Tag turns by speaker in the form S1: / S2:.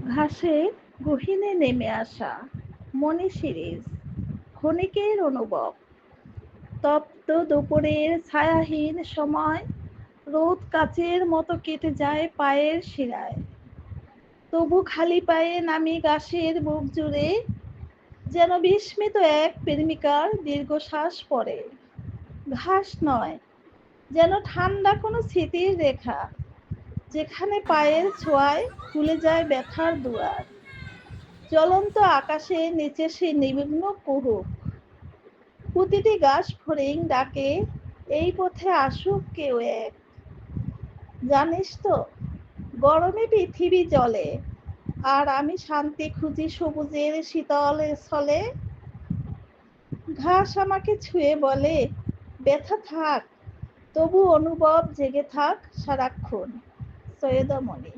S1: ঘাসে গহীনে নেমে আসা মনি সিরিজ ক্ষণিকের অনুভব। তপ্ত দুপুরের ছায়াহীন সময় রোদ কাচের মতো কেটে যায় পায়ের শিরায়। তবু খালি পায়ে নামি ঘাসের বুক জুড়ে, যেন বিস্মিত এক প্রেমিকার দীর্ঘশ্বাস পড়ে। ঘাস নয়, যেন ঠান্ডা কোনো স্মৃতির রেখা, যেখানে পায়ের ছোঁয়ায় খুলে যায় ব্যথার দুয়ার। জ্বলন্ত আকাশের নিচে সেই নির্বিঘ্ন কুহুক। প্রতিটি গাছ ফড়িং ডাকে, এই পথে আসুক কেউ এক। জানিস তো, গরমে পৃথিবী জ্বলে, আর আমি শান্তি খুঁজি সবুজের শীতল স্থলে। ঘাস আমাকে ছুঁয়ে বলে, ব্যথা থাক, তবু অনুভব জেগে থাক সারাক্ষণ। সৈয়দা মনি।